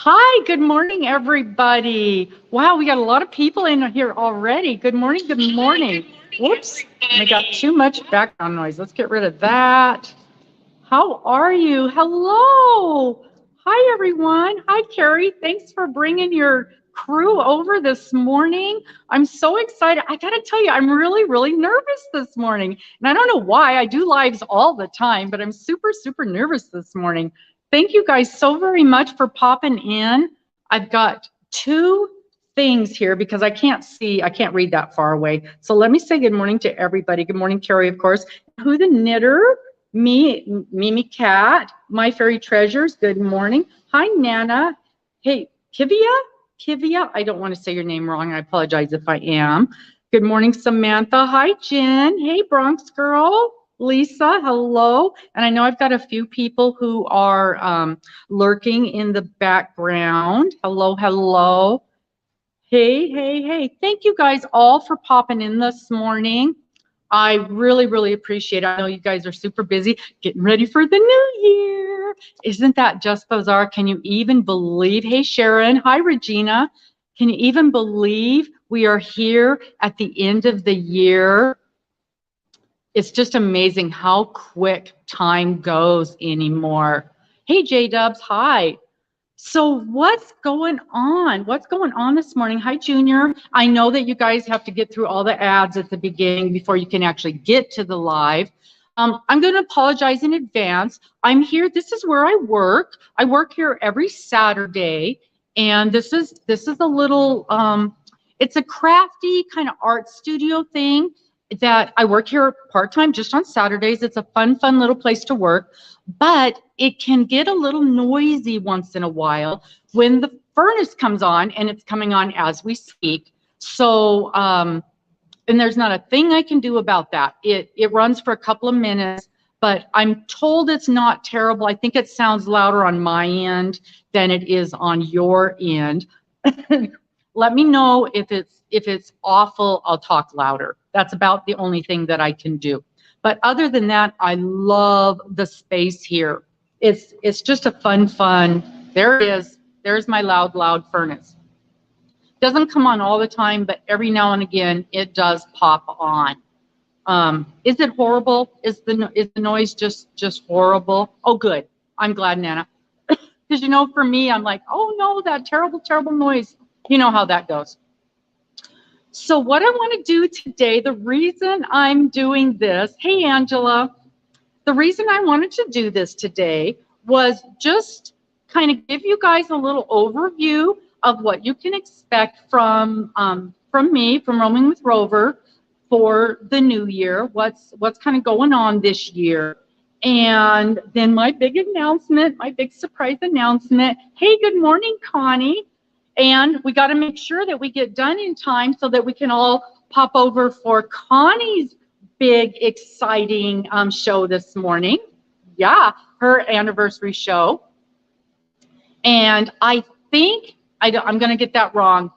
Hi, good morning, everybody. Wow, we got a lot of people in here already. Good morning, good morning. Whoops, I got too much background noise. Let's get rid of that. How are you? Hello. Hi, everyone. Hi, Carrie. Thanks for bringing your crew over this morning. I'm so excited. I got to tell you, I'm really nervous this morning. And I don't know why. I do lives all the time, but I'm super nervous this morning. Thank you guys so very much for popping in. I've got two things here because I can't see, I can't read that far away. So let me say good morning to everybody. Good morning, Carrie, of course. Who the Knitter? Mimi Cat, My Fairy Treasures, good morning. Hi, Nana. Hey, Kivia, I don't want to say your name wrong. I apologize if I am. Good morning, Samantha. Hi, Jen. Hey, Bronx Girl. Lisa, hello. And I know I've got a few people who are lurking in the background. Hello. Hey. Thank you guys all for popping in this morning. I really appreciate it. I know you guys are super busy getting ready for the new year. Isn't that just bizarre? Can you even believe? Hey, Sharon. Hi, Regina. Can you even believe we are here at the end of the year? It's just amazing how quick time goes anymore. Hey, J-Dubs. Hi. So what's going on? What's going on this morning? Hi, Junior. I know that you guys have to get through all the ads at the beginning before you can actually get to the live. I'm going to apologize in advance. I'm here. This is where I work. I work here every Saturday, and this is a little. It's a crafty kind of art studio thing that I work here part-time just on Saturdays. It's a fun little place to work, but it can get a little noisy once in a while when the furnace comes on, and it's coming on as we speak. So, and there's not a thing I can do about that. It runs for a couple of minutes, but I'm told it's not terrible. I think it sounds louder on my end than it is on your end. Let me know if it's awful. I'll talk louder. That's about the only thing that I can do. But other than that, I love the space here. It's just a fun. There it is. There's my loud furnace. Doesn't come on all the time, but every now and again it does pop on. Is it horrible? Is the noise just horrible? Oh, good. I'm glad, Nana. Because for me, I'm like, oh no, that terrible noise. You know how that goes. So what I want to do today, the reason I'm doing this, hey Angela, the reason I wanted to do this today was just kind of give you guys a little overview of what you can expect from me, from Roaming with Rover, for the new year, what's kind of going on this year. And then my big announcement, my big surprise announcement. Hey, good morning, Connie. And we got to make sure that we get done in time so that we can all pop over for Connie's big, exciting show this morning. Yeah, her anniversary show. And I think, I'm going to get that wrong.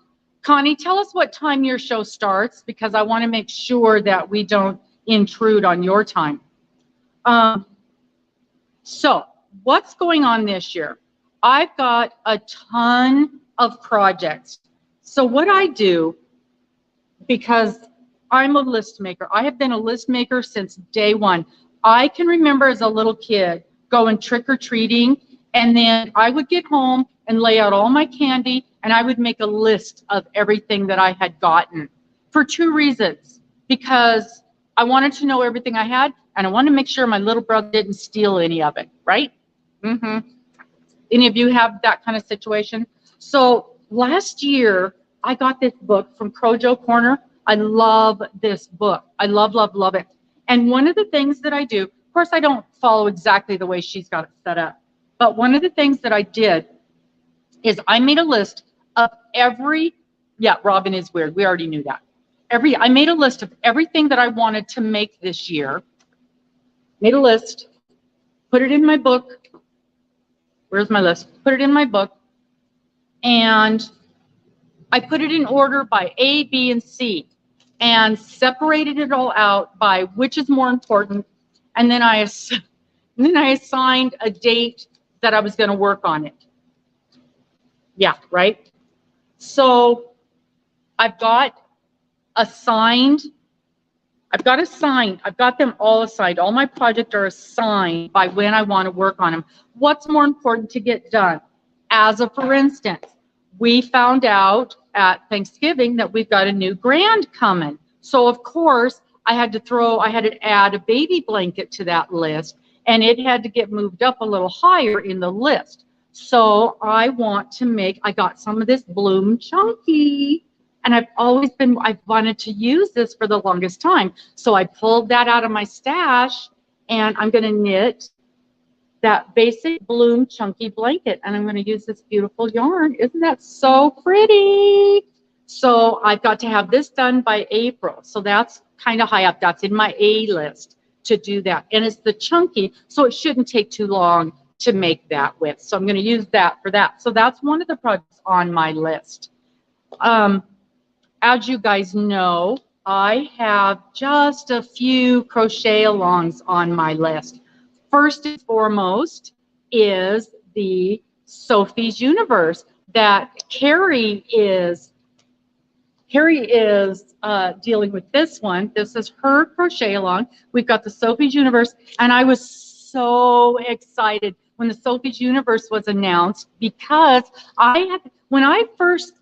Connie, tell us what time your show starts, because I want to make sure that we don't intrude on your time. So what's going on this year? I've got a ton of projects. So what I do, because I'm a list maker, I have been a list maker since day one. I can remember as a little kid going trick-or-treating, and then I would get home and lay out all my candy, and I would make a list of everything that I had gotten for two reasons. Because I wanted to know everything I had, and I wanted to make sure my little brother didn't steal any of it, right? Any of you have that kind of situation? So last year, I got this book from Crojo Corner. I love this book. I love it. And one of the things that I do, of course, I don't follow exactly the way she's got it set up, but one of the things that I did is I made a list of Robin is weird. We already knew that. I made a list of everything that I wanted to make this year. Made a list, put it in my book. Where's my list? Put it in my book. And I put it in order by A, B, and C, and separated it all out by which is more important. And then I assigned a date that I was going to work on it. Yeah, right? So I've got assigned, I've got them all assigned. All my projects are assigned by when I want to work on them. What's more important to get done? As a for instance, we found out at Thanksgiving that we've got a new grand coming. So of course, I had to add a baby blanket to that list, and it had to get moved up a little higher in the list. So I got some of this Bloom Chunky, and I've wanted to use this for the longest time. So I pulled that out of my stash, and I'm going to knit that basic Bloom Chunky blanket, and I'm going to use this beautiful yarn. Isn't that so pretty? So I've got to have this done by April. So that's kind of high up. That's in my A list to do that. And it's the chunky, so it shouldn't take too long to make that with. So I'm going to use that for that. So that's one of the projects on my list. As you guys know, I have just a few crochet alongs on my list. First and foremost is the Sophies Universe that Carrie is dealing with this one. This is her crochet along. We've got the Sophies Universe, and I was so excited when the Sophies Universe was announced, because when I first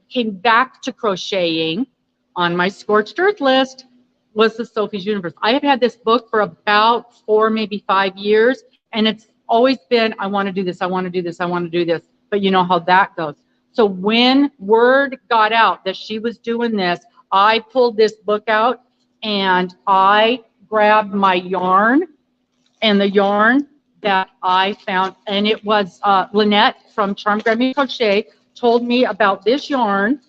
came back to crocheting, on my Scorched Earth list was the Sophies Universe. I have had this book for about 4, maybe 5 years, and it's always been, I want to do this, I want to do this, I want to do this. But you know how that goes. So when word got out that she was doing this, I pulled this book out and I grabbed my yarn, and the yarn that I found, and it was Lynette from Charm Grammy Crochet told me about this yarn,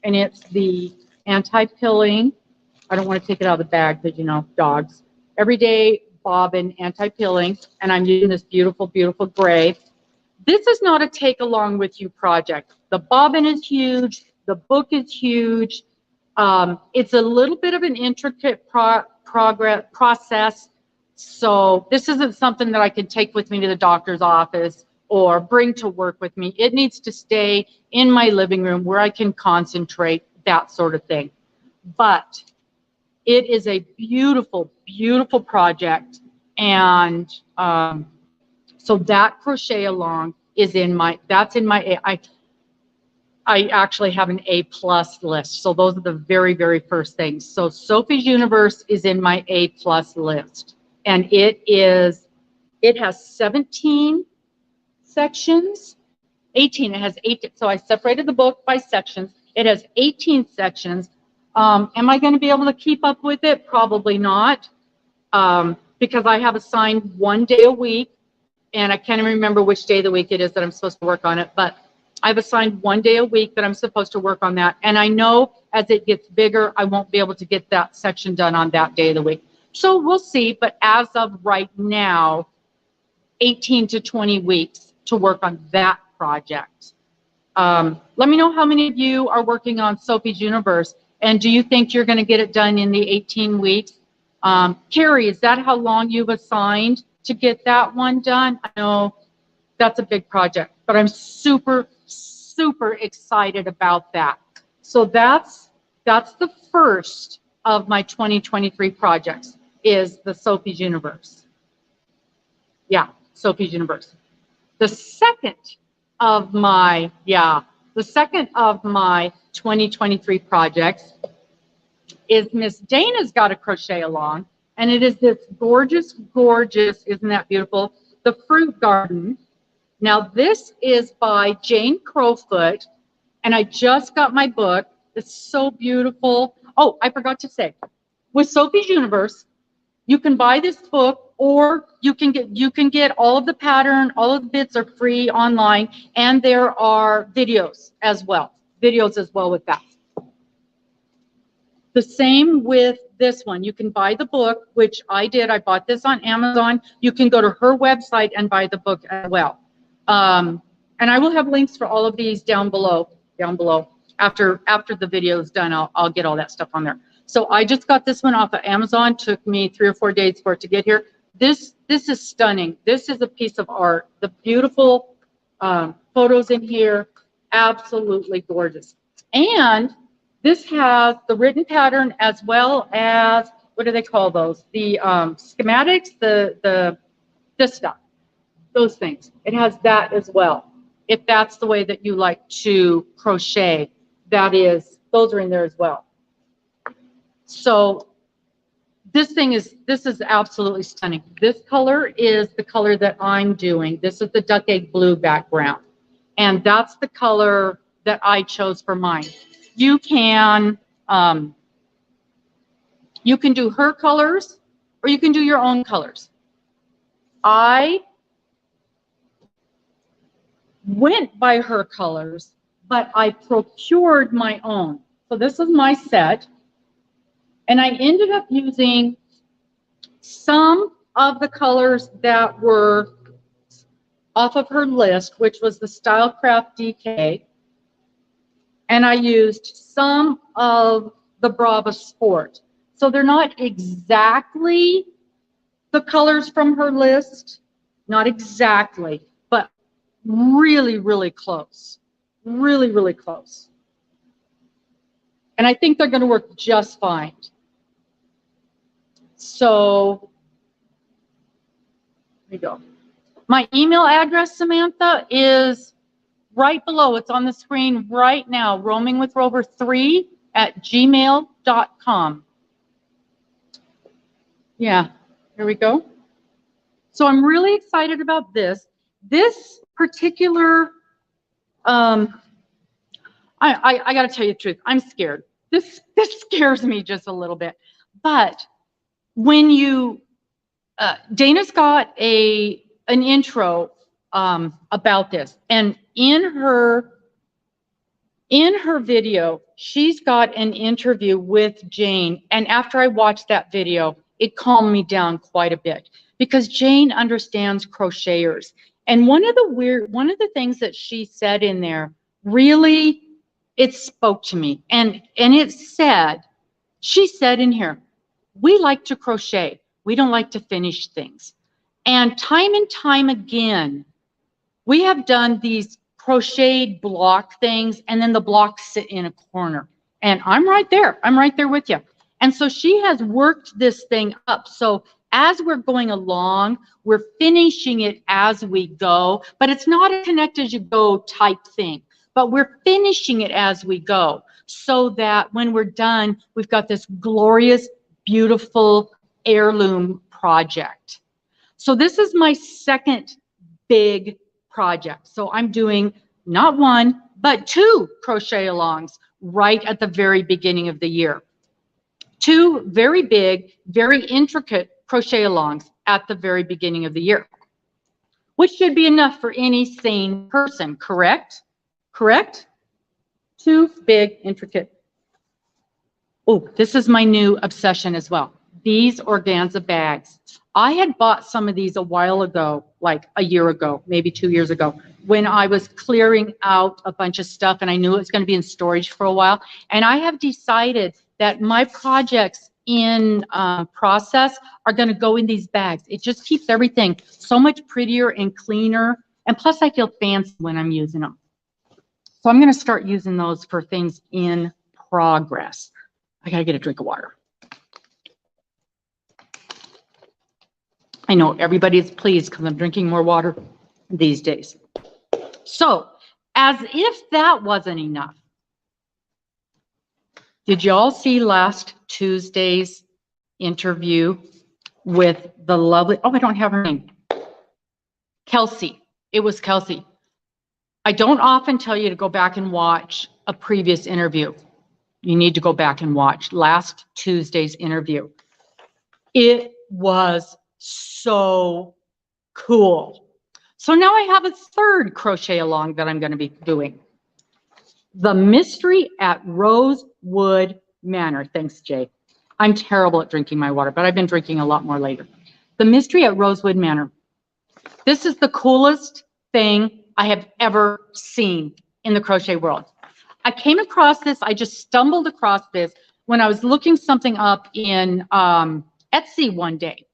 and it's the anti-pilling. I don't want to take it out of the bag because, you know, dogs. Everyday bobbin anti-pilling, and I'm using this beautiful, beautiful gray. This is not a take along with you project. The bobbin is huge. The book is huge. It's a little bit of an intricate process. So this isn't something that I can take with me to the doctor's office or bring to work with me. It needs to stay in my living room where I can concentrate, that sort of thing. But it is a beautiful, beautiful project. And so that crochet along is I actually have an A+ list. So those are the very, very first things. So Sophies Universe is in my A+ list. And it has 17 sections, 18, it has 18. So I separated the book by sections. It has 18 sections. Am I going to be able to keep up with it? Probably not, because I have assigned 1 day a week, and I can't even remember which day of the week it is that I'm supposed to work on it, but I've assigned 1 day a week that I'm supposed to work on that. And I know as it gets bigger, I won't be able to get that section done on that day of the week. So we'll see, but as of right now, 18 to 20 weeks to work on that project. Let me know how many of you are working on Sophies Universe, and do you think you're going to get it done in the 18 weeks? Carrie, is that how long you've assigned to get that one done? I know that's a big project, but I'm super, super excited about that. So that's the first of my 2023 projects, is the Sophies Universe. Yeah, Sophies Universe. The second of my 2023 projects is Miss Dana's got a crochet along, and it is this gorgeous, gorgeous, isn't that beautiful? The Fruit Garden. Now this is by Jane Crowfoot, and I just got my book. It's so beautiful. Oh, I forgot to say, with Sophies Universe, you can buy this book, or you can get all of the pattern, all of the bits are free online, and there are videos as well with that. The same with this one. You can buy the book, which I did. I bought this on Amazon. You can go to her website and buy the book as well. And I will have links for all of these down below. After the video is done, I'll get all that stuff on there. So I just got this one off of Amazon. Took me 3 or 4 days for it to get here. This is stunning. This is a piece of art. The beautiful photos in here. Absolutely gorgeous. And this has the written pattern as well as, what do they call those? The schematics, this stuff, those things. It has that as well. If that's the way that you like to crochet, those are in there as well. So this is absolutely stunning. This color is the color that I'm doing. This is the duck egg blue background. And that's the color that I chose for mine. You can do her colors or you can do your own colors. I went by her colors, but I procured my own. So this is my set. And I ended up using some of the colors that were off of her list, which was the Stylecraft DK. And I used some of the Brava Sport. So they're not exactly the colors from her list, not exactly, but really, really close. Really, really close. And I think they're going to work just fine. So, there you go. My email address, Samantha, is right below. It's on the screen right now, roamingwithrover3@gmail.com. Yeah, here we go. So I'm really excited about this. This particular, I got to tell you the truth. I'm scared. This scares me just a little bit. But when you, Dana's got an intro about this, and in her video, she's got an interview with Jane. And after I watched that video, it calmed me down quite a bit because Jane understands crocheters. And one of the things that she said in there really, it spoke to me. And it said, she said in here, we like to crochet. We don't like to finish things. And time again, we have done these crocheted block things, and then the blocks sit in a corner. And I'm right there. I'm right there with you. And so she has worked this thing up. So as we're going along, we're finishing it as we go, but it's not a connect as you go type thing, but we're finishing it as we go so that when we're done, we've got this glorious, beautiful heirloom project. So this is my second big project. So I'm doing not one, but 2 crochet alongs right at the very beginning of the year. 2 very big, very intricate crochet alongs at the very beginning of the year, which should be enough for any sane person, correct? Correct? 2 big, intricate. Oh, this is my new obsession as well. These organza bags. I had bought some of these a while ago, like a year ago, maybe 2 years ago, when I was clearing out a bunch of stuff and I knew it was going to be in storage for a while. And I have decided that my projects in process are going to go in these bags. It just keeps everything so much prettier and cleaner. And plus I feel fancy when I'm using them. So I'm going to start using those for things in progress. I got to get a drink of water. I know everybody's pleased because I'm drinking more water these days. So, as if that wasn't enough, did you all see last Tuesday's interview with the lovely, oh, I don't have her name, Kelsey. It was Kelsey. I don't often tell you to go back and watch a previous interview. You need to go back and watch last Tuesday's interview. It was so cool. So now I have a third crochet along that I'm going to be doing. The Mystery at Rosewood Manor. Thanks, Jay. I'm terrible at drinking my water, but I've been drinking a lot more later. The Mystery at Rosewood Manor. This is the coolest thing I have ever seen in the crochet world. I came across this, I just stumbled across this when I was looking something up in Etsy one day.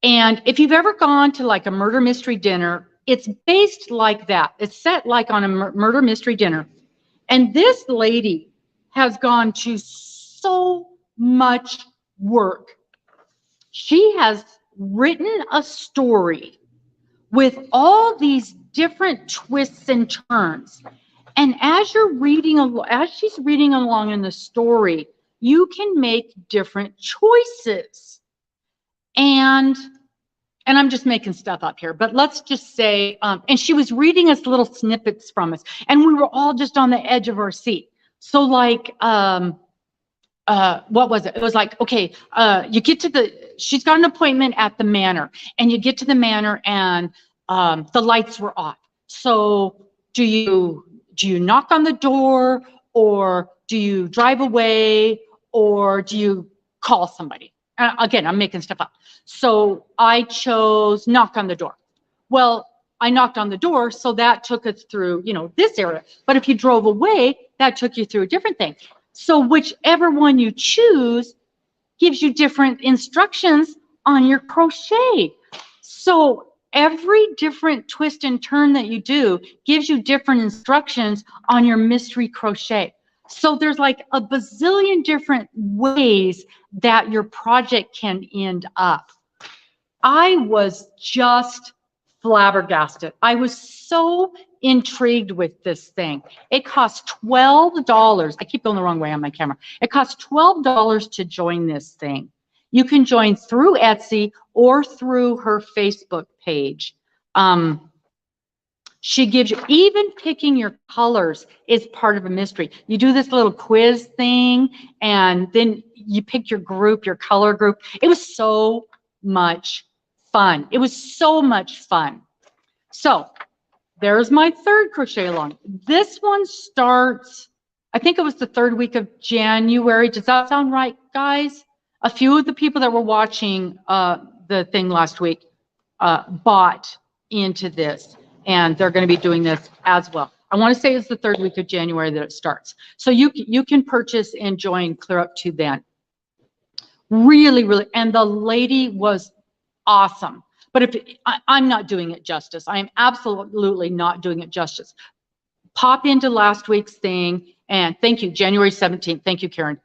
And if you've ever gone to like a murder mystery dinner, it's based like that. It's set like on a murder mystery dinner. And this lady has gone to so much work. She has written a story with all these different twists and turns. And as she's reading along in the story, you can make different choices. And I'm just making stuff up here, but let's just say, and she was reading us little snippets from us, and we were all just on the edge of our seat. So like, what was it? It was like, okay, you get to she's got an appointment at the Manor, and you get to the Manor, and the lights were off. So do you knock on the door, or do you drive away, or do you call somebody? Again, I'm making stuff up. So I chose knock on the door. Well, I knocked on the door, so that took us through, this area. But if you drove away, that took you through a different thing. So whichever one you choose gives you different instructions on your crochet. So every different twist and turn that you do gives you different instructions on your mystery crochet. So there's like a bazillion different ways that your project can end up. I was just flabbergasted. I was so intrigued with this thing. It costs $12. I keep going the wrong way on my camera. It costs $12 to join this thing. You can join through Etsy or through her Facebook page. She gives you, even picking your colors is part of a mystery. You do this little quiz thing, and then you pick your group, your color group. It was so much fun. It was so much fun. So there's my third crochet along. This one starts, I think it was the third week of January. Does that sound right, guys? A few of the people that were watching the thing last week bought into this, and they're going to be doing this as well. I want to say it's the third week of January that it starts. So you can purchase and join clear up to then. Really, really, and the lady was awesome. But if I'm not doing it justice, I am absolutely not doing it justice. Pop into last week's thing, and thank you, January 17th. Thank you, Karen.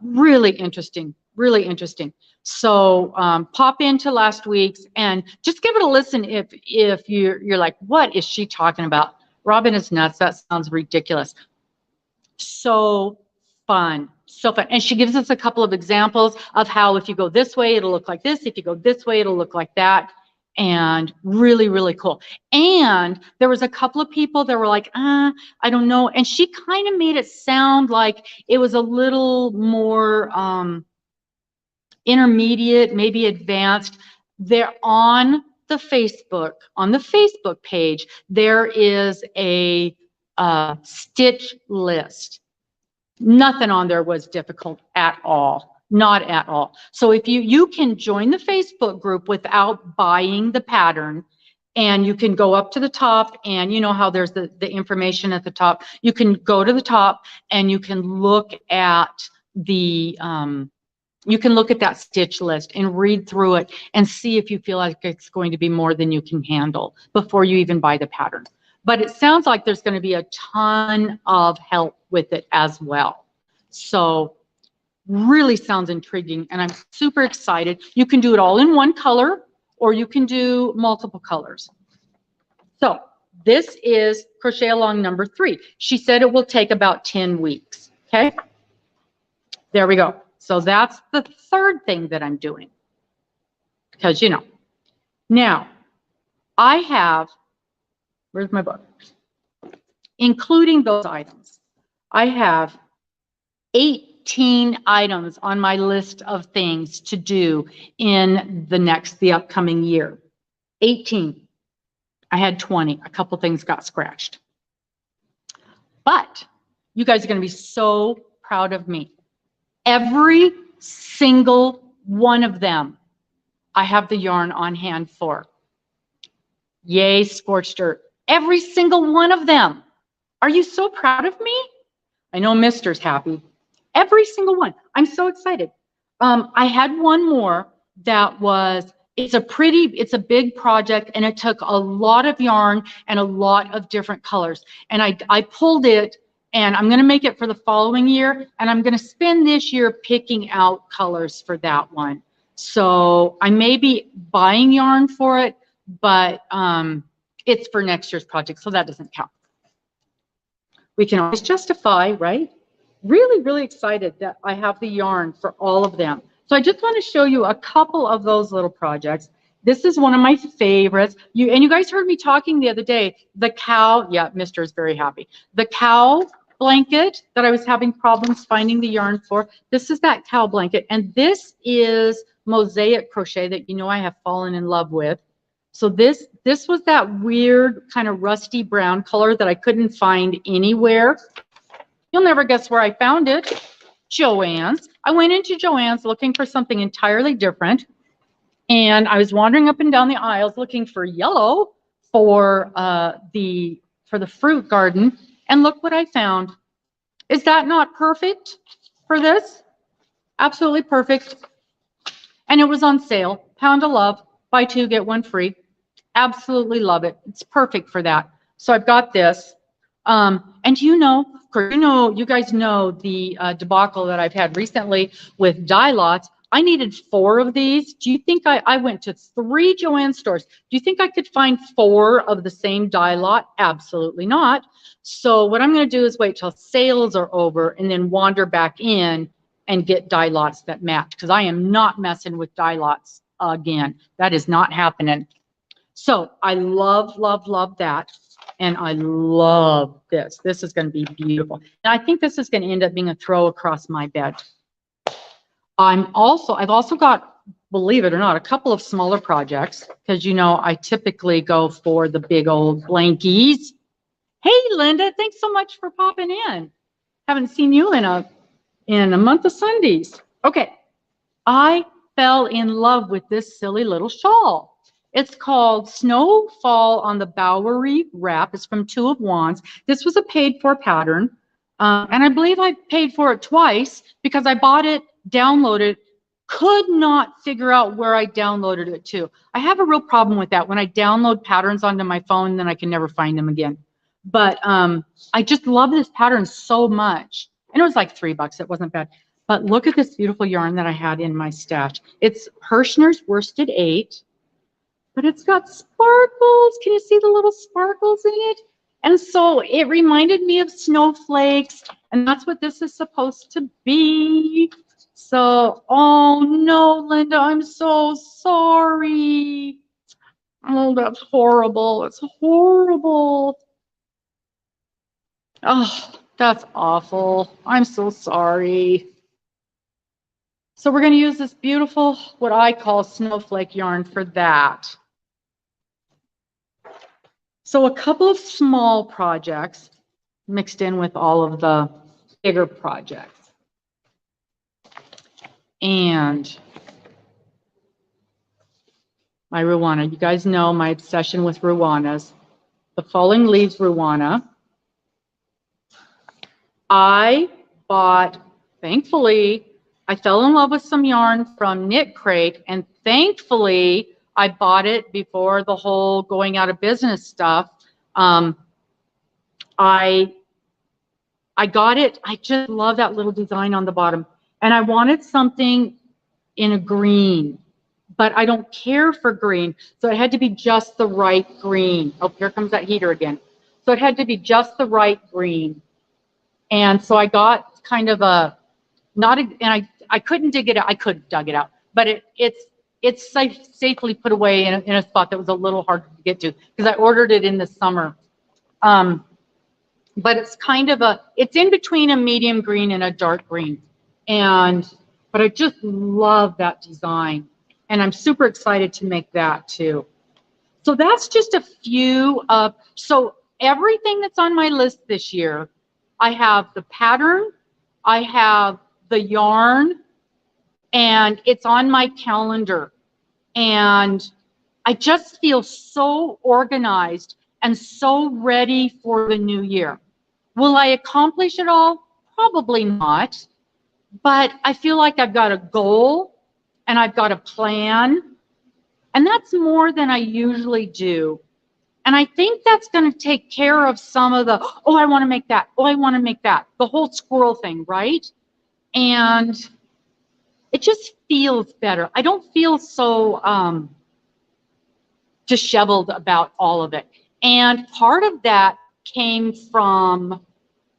Really interesting, really interesting. So pop into last week's and just give it a listen if you're like, what is she talking about? Robin is nuts. That sounds ridiculous. So fun, so fun. And she gives us a couple of examples of how if you go this way, it'll look like this. If you go this way, it'll look like that. And really, really cool. And there was a couple of people that were like, I don't know. And she kind of made it sound like it was a little more intermediate, maybe advanced. They're on the Facebook page, there is a stitch list. Nothing on there was difficult at all, not at all. So if you can join the Facebook group without buying the pattern, and you can go up to the top, and you know how there's the information at the top. You can go to the top and you can look at the that stitch list and read through it and see if you feel like it's going to be more than you can handle before you even buy the pattern. But it sounds like there's going to be a ton of help with it as well. So really sounds intriguing, and I'm super excited. You can do it all in one color, or you can do multiple colors. So this is crochet along number 3. She said it will take about 10 weeks. Okay, there we go. So that's the third thing that I'm doing, because now I have, where's my book? Including those items, I have 18 items on my list of things to do in the upcoming year. 18. I had 20. A couple things got scratched. But you guys are going to be so proud of me. Every single one of them, I have the yarn on hand for. Yay, scorched earth. Every single one of them. Are you so proud of me? I know Mister's happy. Every single one. I'm so excited. I had one more that was it's a big project, and it took a lot of yarn and a lot of different colors. And I pulled it, and I'm going to make it for the following year, and I'm going to spend this year picking out colors for that one. So I may be buying yarn for it, but it's for next year's project, so that doesn't count. We can always justify, right? Really, really excited that I have the yarn for all of them. So I just want to show you a couple of those little projects. This is one of my favorites. You guys heard me talking the other day. The cow, yeah, Mr. is very happy. The cow blanket that I was having problems finding the yarn for. This is that cow blanket, and this is mosaic crochet that you know I have fallen in love with. So this was that weird kind of rusty brown color that I couldn't find anywhere. You'll never guess where I found it. Joann's. I went into Joann's looking for something entirely different, and I was wandering up and down the aisles looking for yellow for the fruit garden, and look what I found. Is that not perfect for this? Absolutely perfect. And it was on sale. Pound of Love. Buy two, get one free. Absolutely love it. It's perfect for that. So I've got this. And you guys know the debacle that I've had recently with dye lots. I needed 4 of these. Do you think I went to 3 Joann stores? Do you think I could find 4 of the same dye lot? Absolutely not. So what I'm going to do is wait till sales are over and then wander back in and get dye lots that match, because I am not messing with dye lots again. That is not happening. So I love, love, love that. And I love this. This is going to be beautiful. And I think this is going to end up being a throw across my bed. I've also got, believe it or not, a couple of smaller projects, because I typically go for the big old blankies. Hey, Linda, thanks so much for popping in. Haven't seen you in a month of Sundays. Okay, I fell in love with this silly little shawl. It's called Snowfall on the Bowery Wrap. It's from Two of Wands. This was a paid-for pattern, and I believe I paid for it twice because I bought it, downloaded, could not figure out where I downloaded it to. I have a real problem with that. When I download patterns onto my phone, then I can never find them again. But I just love this pattern so much. And it was like $3. It wasn't bad. But look at this beautiful yarn that I had in my stash. It's Hirschner's Worsted 8. But it's got sparkles. Can you see the little sparkles in it? And so it reminded me of snowflakes, and that's what this is supposed to be. So, oh no, Linda, I'm so sorry. Oh, that's horrible. It's horrible. Oh, that's awful. I'm so sorry. So we're going to use this beautiful, what I call snowflake yarn for that. So a couple of small projects mixed in with all of the bigger projects. And my Ruana, you guys know my obsession with Ruanas. The Falling Leaves Ruana. I bought, thankfully, I fell in love with some yarn from Knit Crate, and thankfully, I bought it before the whole going out of business stuff. I got it. I just love that little design on the bottom. And I wanted something in a green, but I don't care for green. So it had to be just the right green. Oh, here comes that heater again. So it had to be just the right green. And so I got kind of a, and I couldn't dig it out. I could have dug it out, but it's safely put away in a spot that was a little hard to get to because I ordered it in the summer. But it's kind of it's in between a medium green and a dark green. But I just love that design. And I'm super excited to make that too. So that's just a few of, so everything that's on my list this year, I have the pattern, I have the yarn, and it's on my calendar. And I just feel so organized and so ready for the new year. Will I accomplish it all? Probably not. But I feel like I've got a goal and I've got a plan. And that's more than I usually do. And I think that's going to take care of some of the, oh, I want to make that. Oh, I want to make that. The whole squirrel thing, right? And it just feels better. I don't feel so disheveled about all of it. And part of that came from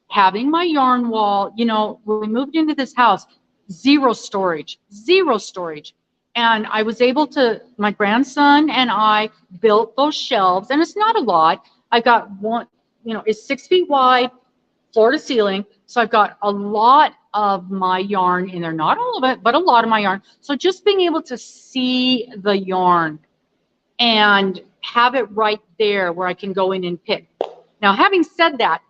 having my yarn wall. You know, when we moved into this house, zero storage, zero storage. And I was able to, my grandson and I built those shelves, and it's not a lot. I got one, you know, it's 6 feet wide, floor to ceiling. So I've got a lot of my yarn in there, not all of it, but a lot of my yarn. So just being able to see the yarn and have it right there where I can go in and pick. Now, having said that,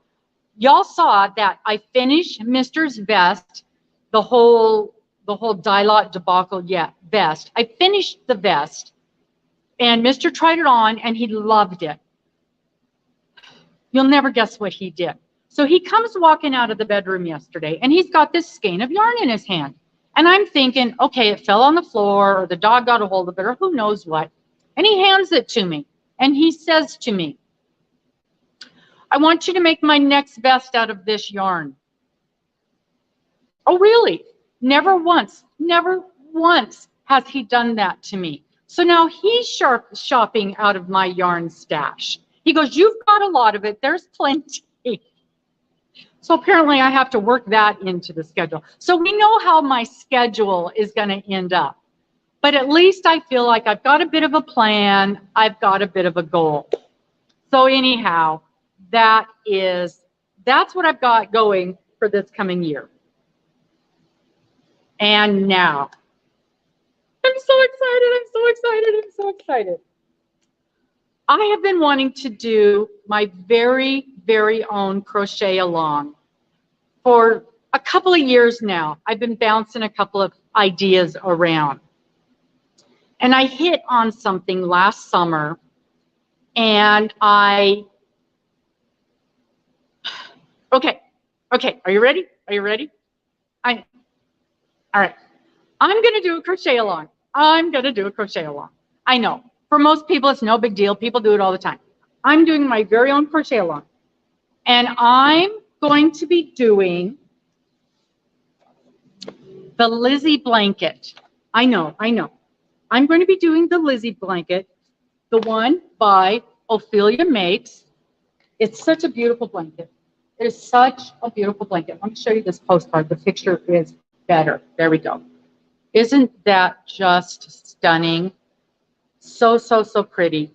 y'all saw that I finished Mister's vest, the whole dye-lot debacle vest. I finished the vest, and Mister tried it on, and he loved it. You'll never guess what he did. So he comes walking out of the bedroom yesterday, and he's got this skein of yarn in his hand. And I'm thinking, okay, it fell on the floor, or the dog got a hold of it, or who knows what. And he hands it to me, and he says to me, I want you to make my next vest out of this yarn. Oh, really? Never once has he done that to me. So now he's shopping out of my yarn stash. He goes, you've got a lot of it. There's plenty. So apparently I have to work that into the schedule. So we know how my schedule is going to end up. But at least I feel like I've got a bit of a plan. I've got a bit of a goal. So anyhow, that's what I've got going for this coming year. And now, I'm so excited, I'm so excited, I'm so excited. I have been wanting to do my very, very own crochet along for a couple of years now. I've been bouncing a couple of ideas around. And I hit on something last summer, and okay, are you ready? Are you ready? All right. I'm going to do a crochet along. I'm going to do a crochet along. I know. For most people, it's no big deal. People do it all the time. I'm doing my very own crochet along. And I'm going to be doing the Lizzie blanket. I know. I'm going to be doing the Lizzie blanket, the one by Ophelia Makes. It's such a beautiful blanket. It is such a beautiful blanket. Let me show you this postcard. The picture is better. There we go. Isn't that just stunning? So, so, so pretty.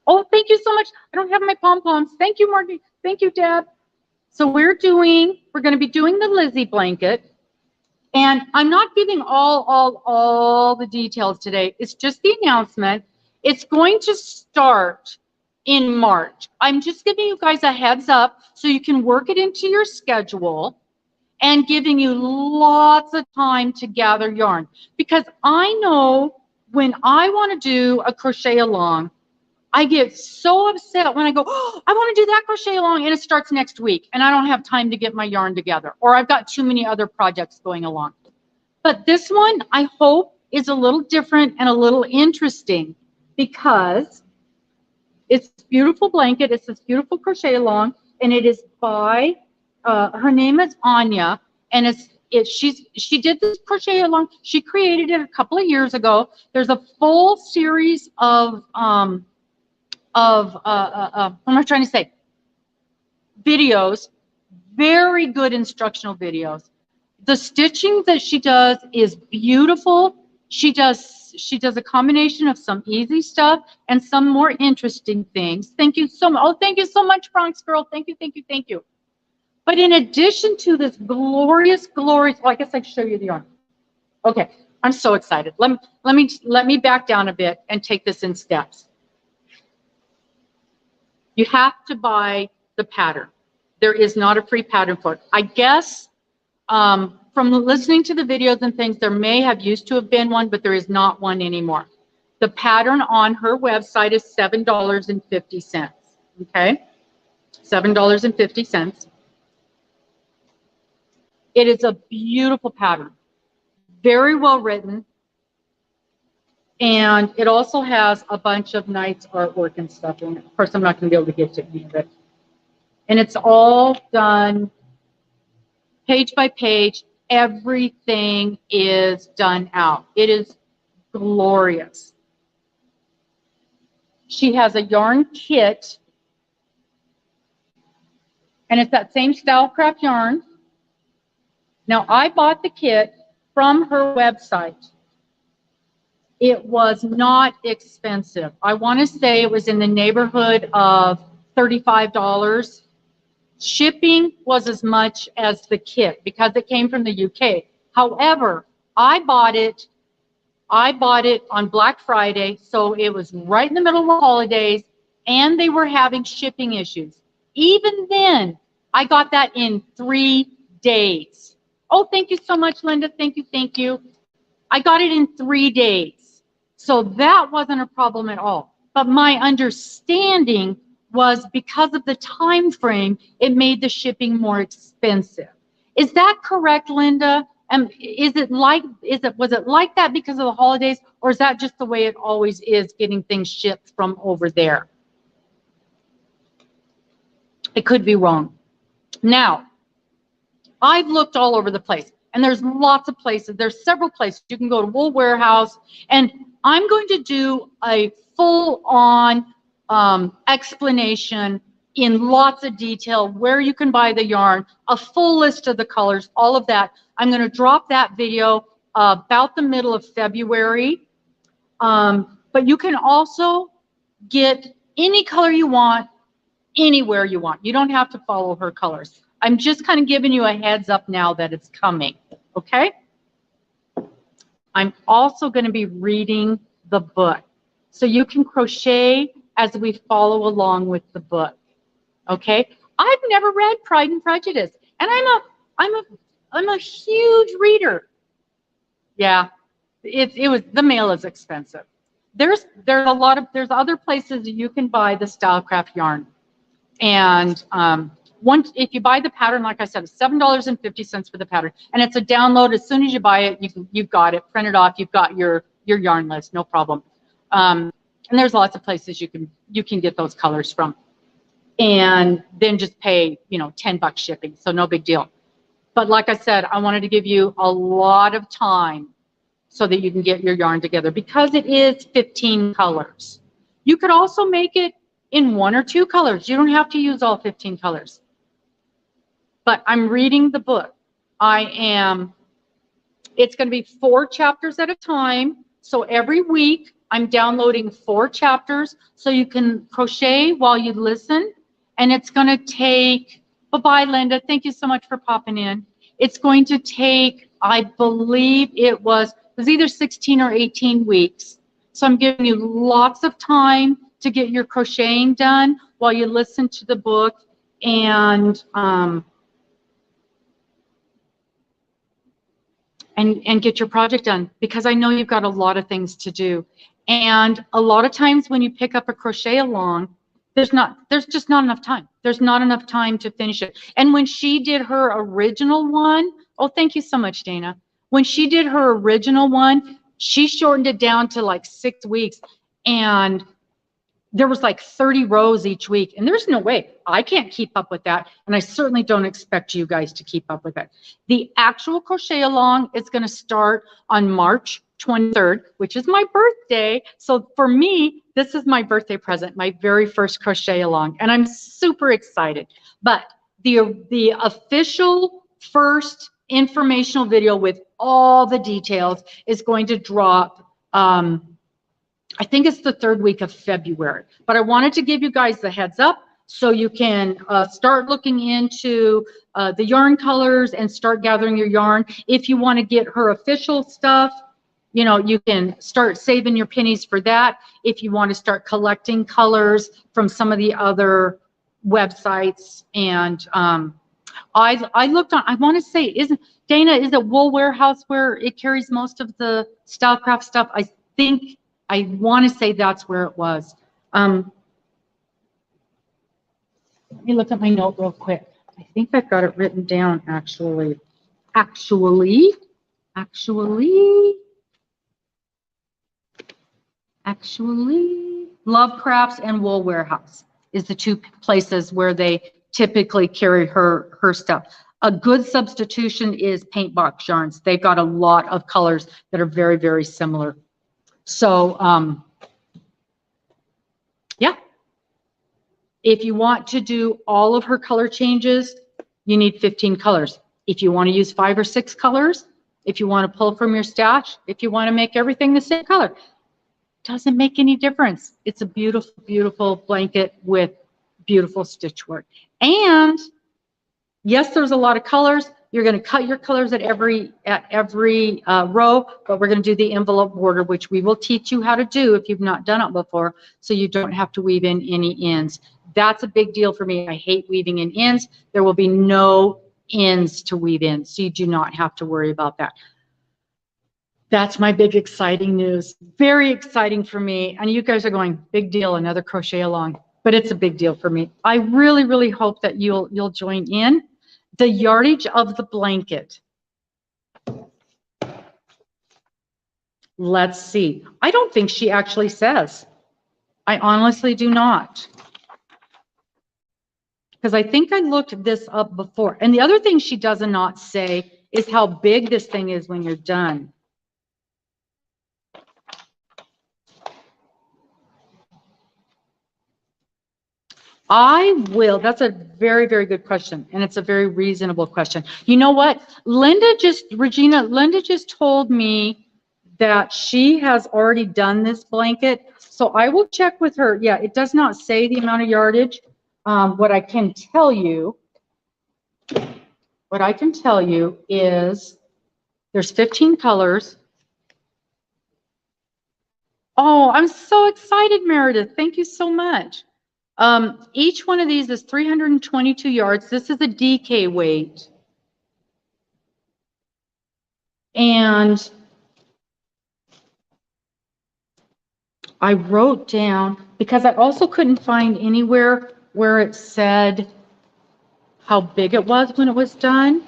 Oh, thank you so much. I don't have my pom-poms. Thank you, Marty. Thank you, Deb. So we're going to be doing the Lizzie blanket. And I'm not giving all the details today. It's just the announcement. It's going to start in March. I'm just giving you guys a heads up so you can work it into your schedule, and giving you lots of time to gather yarn. Because I know when I want to do a crochet along, I get so upset when I go, oh, I want to do that crochet along, and it starts next week, and I don't have time to get my yarn together, or I've got too many other projects going along. But this one, I hope, is a little different and a little interesting, because it's this beautiful blanket. It's this beautiful crochet along, and it is by, her name is Anya, and she did this crochet along. She created it a couple of years ago. There's a full series of what am I trying to say? Videos, very good instructional videos. The stitching that she does is beautiful. She does a combination of some easy stuff and some more interesting things. Thank you so much. Oh, thank you so much, Bronx Girl. Thank you. But in addition to this glorious, well, I guess I can show you the yarn. Okay, I'm so excited. Let me back down a bit and take this in steps. You have to buy the pattern. There is not a free pattern for it. I guess from listening to the videos and things, there may have used to have been one, but there is not one anymore. The pattern on her website is $7.50. Okay, $7.50. It is a beautiful pattern, very well written. And it also has a bunch of nice artwork and stuff in it. Of course, I'm not going to be able to get to any of it. And it's all done page by page. Everything is done out. It is glorious. She has a yarn kit, and it's that same Stylecraft yarn. Now, I bought the kit from her website. It was not expensive. I want to say it was in the neighborhood of $35. Shipping was as much as the kit because it came from the UK. However, I bought it on Black Friday, so it was right in the middle of the holidays, and they were having shipping issues. Even then, I got that in 3 days. Oh, thank you so much, Linda. Thank you, thank you. I got it in 3 days. So that wasn't a problem at all. But my understanding was because of the time frame, it made the shipping more expensive. Is that correct, Linda? Was it like that because of the holidays, or is that just the way it always is getting things shipped from over there? It could be wrong. Now, I've looked all over the place, and there's lots of places. There's several places. You can go to Wool Warehouse, and I'm going to do a full-on explanation in lots of detail where you can buy the yarn, a full list of the colors, all of that. I'm going to drop that video about the middle of February. But you can also get any color you want, anywhere you want. You don't have to follow her colors. I'm just kind of giving you a heads up now that it's coming, okay? I'm also going to be reading the book, so you can crochet as we follow along with the book, okay? I've never read Pride and Prejudice, and I'm a huge reader. Yeah, the mail is expensive. There's other places that you can buy the Stylecraft yarn, and if you buy the pattern, like I said, it's $7.50 for the pattern, and it's a download. As soon as you buy it, you've got it printed off. You've got your yarn list, no problem. And there's lots of places you can get those colors from, and then just pay $10 shipping, so no big deal. But like I said, I wanted to give you a lot of time so that you can get your yarn together because it is 15 colors. You could also make it in 1 or 2 colors. You don't have to use all 15 colors. But I'm reading the book. It's going to be 4 chapters at a time. So every week I'm downloading 4 chapters so you can crochet while you listen. And it's going to take, bye-bye, Linda. Thank you so much for popping in. It's going to take, I believe it was either 16 or 18 weeks. So I'm giving you lots of time to get your crocheting done while you listen to the book and get your project done, because I know you've got a lot of things to do. And a lot of times when you pick up a crochet along, there's just not enough time. There's not enough time to finish it. And when she did her original one, oh, thank you so much, Dana. When she did her original one, she shortened it down to like 6 weeks, and there was like 30 rows each week, and there's no way I can't keep up with that, and I certainly don't expect you guys to keep up with it. The actual crochet along is going to start on March 23rd, which is my birthday. So for me, this is my birthday present, my very first crochet along, and I'm super excited. But the official first informational video with all the details is going to drop I think it's the 3rd week of February, but I wanted to give you guys the heads up so you can start looking into the yarn colors and start gathering your yarn. If you want to get her official stuff, you can start saving your pennies for that. If you want to start collecting colors from some of the other websites, and I looked on, I want to say, Dana, is it Wool Warehouse where it carries most of the Stylecraft stuff? I want to say that's where it was. Let me look at my note real quick. I think I've got it written down, actually. Actually. Actually, Love Crafts and Wool Warehouse is the two places where they typically carry her stuff. A good substitution is Paint Box Yarns. They've got a lot of colors that are very, very similar. So, yeah. If you want to do all of her color changes, you need 15 colors. If you want to use 5 or 6 colors, if you want to pull from your stash, if you want to make everything the same color, doesn't make any difference. It's a beautiful, beautiful blanket with beautiful stitch work. And yes, there's a lot of colors. You're going to cut your colors at every row, but we're going to do the envelope border, which we will teach you how to do if you've not done it before, so you don't have to weave in any ends. That's a big deal for me. I hate weaving in ends. There will be no ends to weave in, so you do not have to worry about that. That's my big exciting news. Very exciting for me. And you guys are going, big deal, another crochet along. But it's a big deal for me. I really, really hope that you'll join in. The yardage of the blanket. Let's see. I don't think she actually says. I honestly do not. Because I think I looked this up before. And the other thing she does not say is how big this thing is when you're done. I will. That's a very, very good question. And it's a very reasonable question. You know what? Linda just told me that she has already done this blanket. So I will check with her. Yeah, it does not say the amount of yardage. What I can tell you is there's 15 colors. Oh, I'm so excited, Meredith. Thank you so much. Each one of these is 322 yards. This is a DK weight. And I wrote down, because I also couldn't find anywhere where it said how big it was when it was done.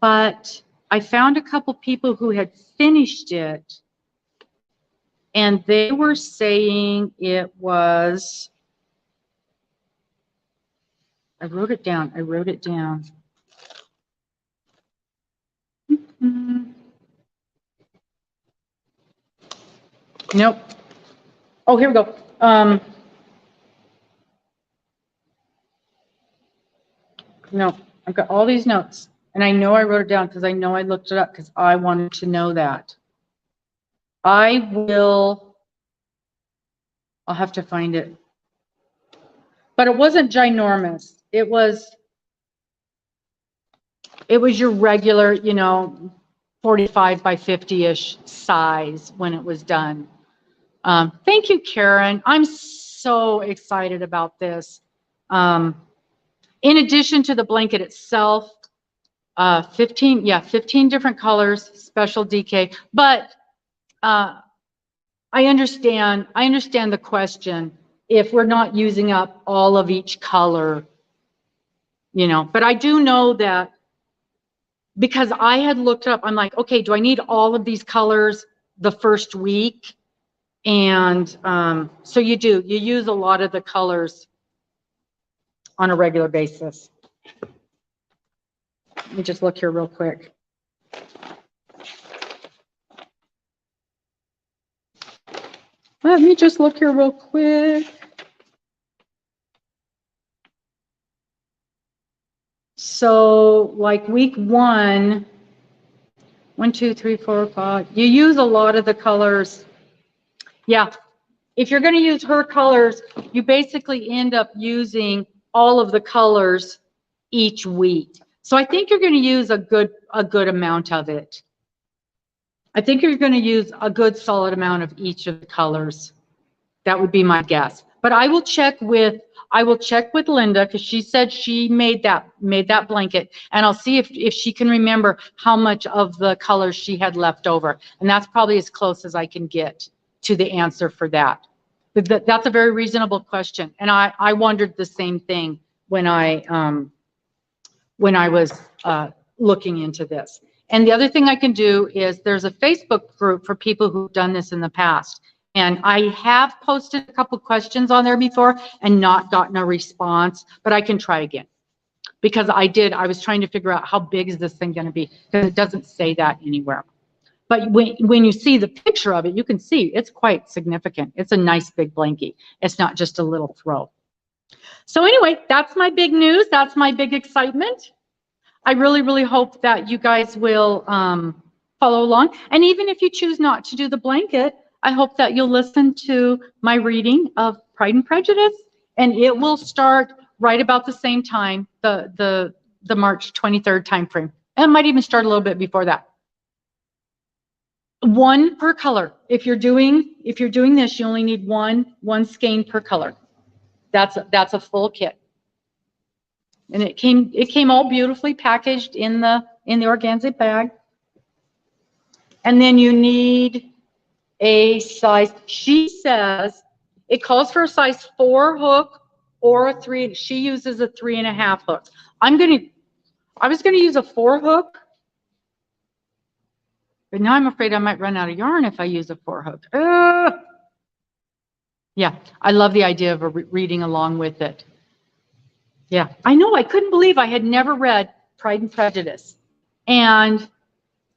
But I found a couple people who had finished it, and they were saying it was, I wrote it down. Nope. Oh, here we go. No, I've got all these notes, and I know I wrote it down because I know I looked it up because I wanted to know that. I'll have to find it. But it wasn't ginormous. It was your regular, 45 by 50-ish size when it was done. Thank you, Karen. I'm so excited about this. In addition to the blanket itself, 15 different colors, special DK. But I understand the question if we're not using up all of each color, But I do know that because I had looked up, I'm like, okay, do I need all of these colors the first week? And so you use a lot of the colors on a regular basis. Let me just look here real quick. So like week 1, 2, 3, 4, 5, you use a lot of the colors. Yeah, if you're going to use her colors, you basically end up using all of the colors each week. So I think you're going to use a good amount of it. I think you're going to use a good solid amount of each of the colors. That would be my guess. But I will check with Linda because she said she made that blanket, and I'll see if she can remember how much of the colors she had left over. And that's probably as close as I can get to the answer for that. But that's a very reasonable question, and I wondered the same thing when I was looking into this. And the other thing I can do is there's a Facebook group for people who've done this in the past. And I have posted a couple questions on there before and not gotten a response, but I can try again. Because I was trying to figure out how big is this thing going to be, because it doesn't say that anywhere. But when you see the picture of it, you can see it's quite significant. It's a nice big blankie. It's not just a little throw. So anyway, that's my big news. That's my big excitement. I really, really hope that you guys will follow along. And even if you choose not to do the blanket, I hope that you'll listen to my reading of Pride and Prejudice, and it will start right about the same time, the March 23rd timeframe. And it might even start a little bit before that. One per color. If you're doing this, you only need one skein per color. That's a full kit. And it came all beautifully packaged in the organza bag. And then you need a size. She says it calls for a size 4 hook or a 3. She uses a 3.5 hook. I was gonna use a 4 hook, but now I'm afraid I might run out of yarn if I use a 4 hook. Yeah, I love the idea of reading along with it. Yeah, I know. I couldn't believe I had never read Pride and Prejudice. And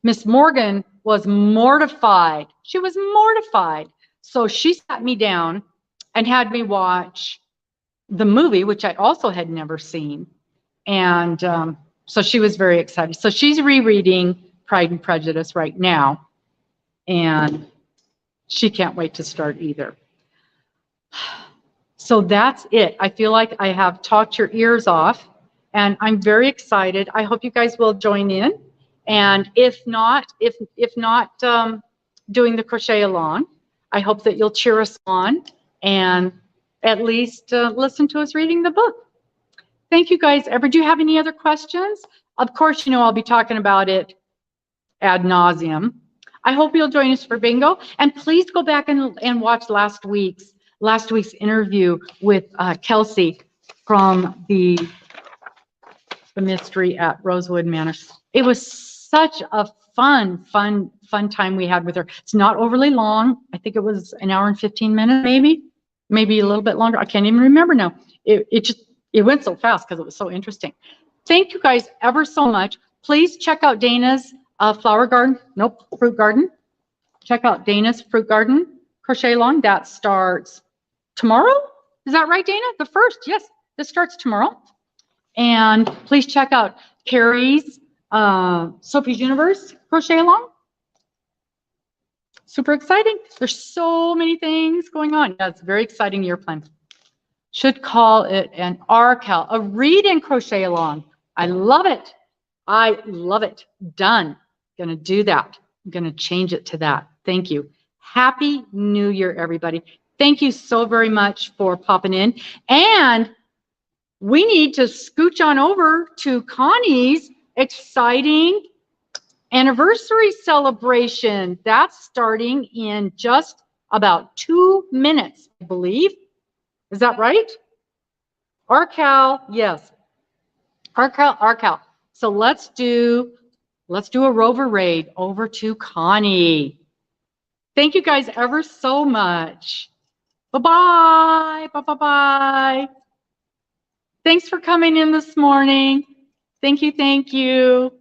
Miss Morgan was mortified. She was mortified. So she sat me down and had me watch the movie, which I also had never seen. And so she was very excited. So she's rereading Pride and Prejudice right now. And she can't wait to start either. So that's it. I feel like I have talked your ears off, and I'm very excited. I hope you guys will join in. And if not doing the crochet along, I hope that you'll cheer us on and at least listen to us reading the book. Thank you guys. Do you have any other questions? Of course, I'll be talking about it ad nauseum. I hope you'll join us for bingo, and please go back and watch last week's interview with Kelsey from the mystery at Rosewood Manor. It was such a fun time we had with her. It's not overly long. I think it was an hour and 15 minutes, maybe a little bit longer. I can't even remember now. It went so fast because it was so interesting. Thank you guys ever so much. Please check out Dana's fruit garden. Check out Dana's fruit garden crochet along. That starts tomorrow. Is that right, Dana? The 1st, yes, this starts tomorrow. And please check out Carrie's Sophies Universe crochet along. Super exciting. There's so many things going on. Yeah, it's a very exciting year plan. Should call it an RCal, a read and crochet along. I love it. I love it. Done. Gonna do that. I'm gonna change it to that. Thank you. Happy New Year, everybody. Thank you so very much for popping in. And we need to scooch on over to Connie's exciting anniversary celebration. That's starting in just about 2 minutes, I believe. Is that right? RCal, yes. RCal. So let's do a rover raid over to Connie. Thank you guys ever so much. Bye-bye. Bye-bye. Thanks for coming in this morning. Thank you.